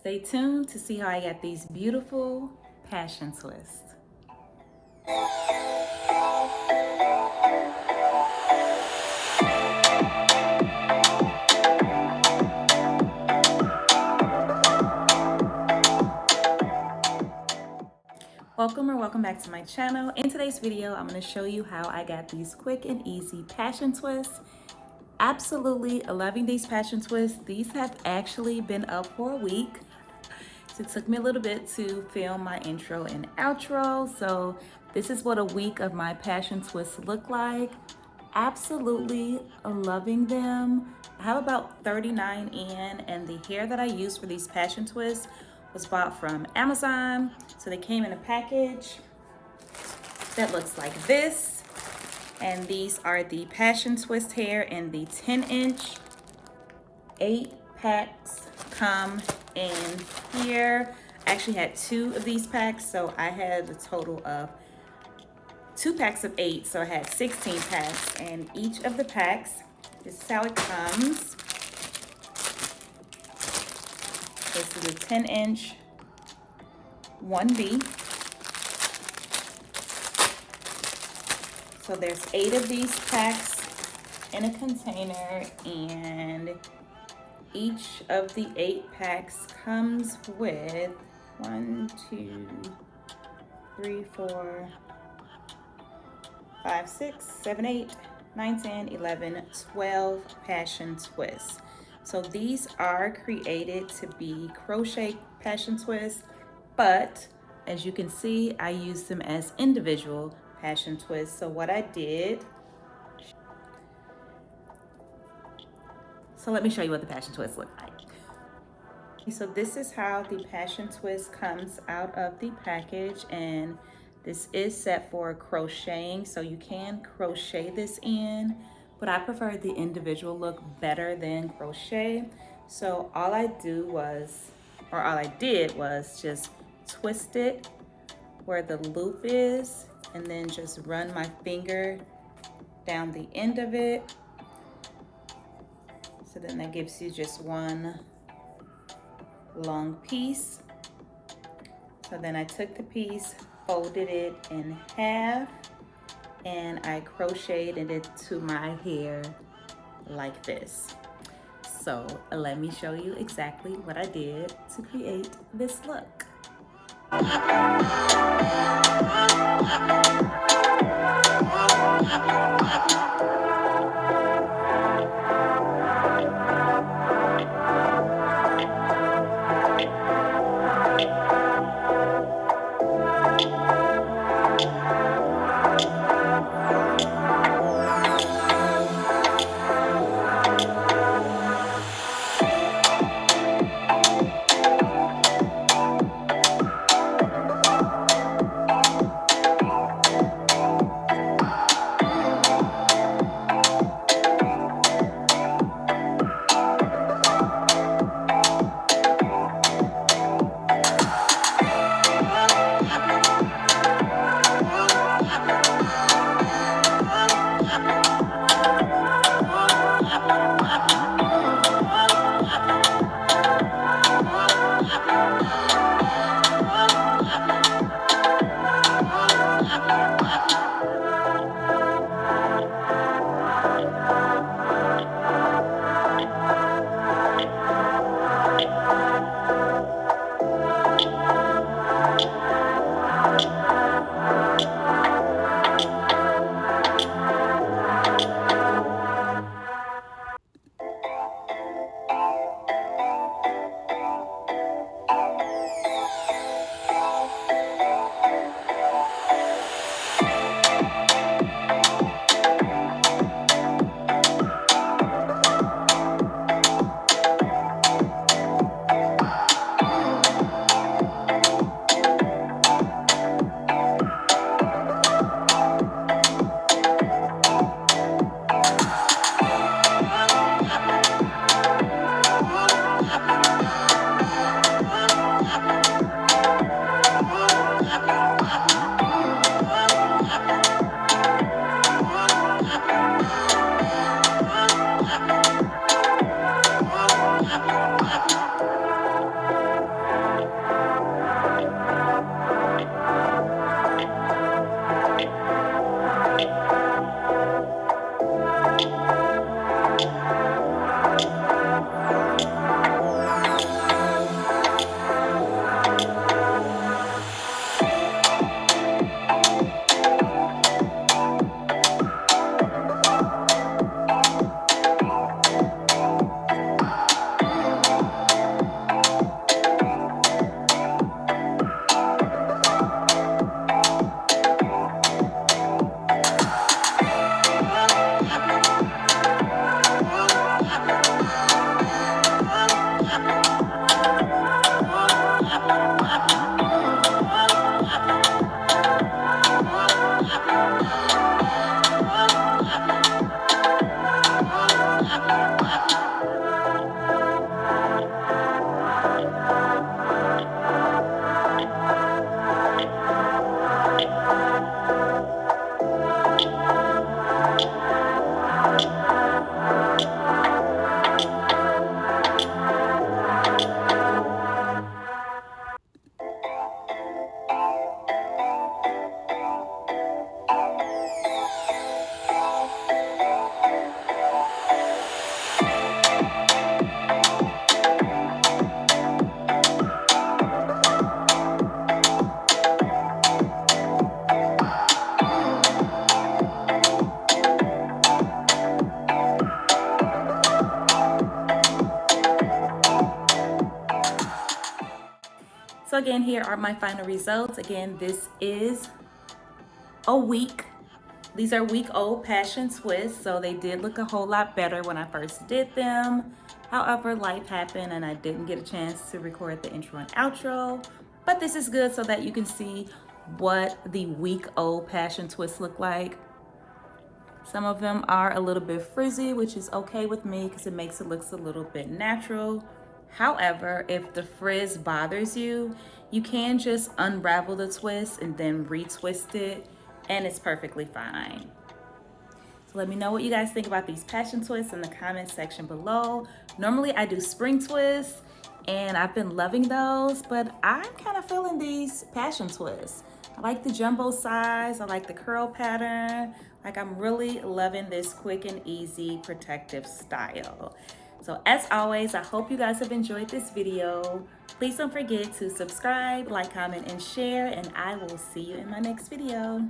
Stay tuned to see how I got these beautiful passion twists. Welcome back to my channel. In today's video, I'm going to show you how I got these quick and easy passion twists. Absolutely loving these passion twists. These have actually been up for a week. So it took me a little bit to film my intro and outro. So this is what a week of my passion twists look like. Absolutely loving them. I have about 39 in, and the hair that I use for these passion twists was bought from Amazon. So they came in a package that looks like this. And these are the passion twist hair in the 10-inch. 8 packs come in here. I actually had 2 of these packs, so I had a total of 2 packs of 8, so I had 16 packs. And each of the packs, this is how it comes. This is a 10-inch 1B. So there's 8 of these packs in a container, and each of the 8 packs comes with 1, 2, 3, 4, 5, 6, 7, 8, 9, 10, 11, 12 passion twists. So these are created to be crochet passion twists, but as you can see, I use them as individual passion twists. So what I did, so let me show you what the passion twists look like. So this is how the passion twist comes out of the package, and this is set for crocheting, so you can crochet this in, but I prefer the individual look better than crochet. So all I did was just twist it where the loop is, and then just run my finger down the end of it. So then that gives you just one long piece. So then I took the piece, folded it in half, and I crocheted it to my hair like this. So let me show you exactly what I did to create this look. So again, here are my final results. Again, this is a week. These are week-old passion twists, so they did look a whole lot better when I first did them. However, life happened and I didn't get a chance to record the intro and outro, but this is good so that you can see what the week-old passion twists look like. Some of them are a little bit frizzy, which is okay with me because it makes it look a little bit natural. However, if the frizz bothers you, you can just unravel the twist and then retwist it, and it's perfectly fine. So let me know what you guys think about these passion twists in the comment section below. Normally I do spring twists and I've been loving those, but I'm kind of feeling these passion twists. I like the jumbo size, I like the curl pattern. Like, I'm really loving this quick and easy protective style. So as always, I hope you guys have enjoyed this video. Please don't forget to subscribe, like, comment, and share, and I will see you in my next video.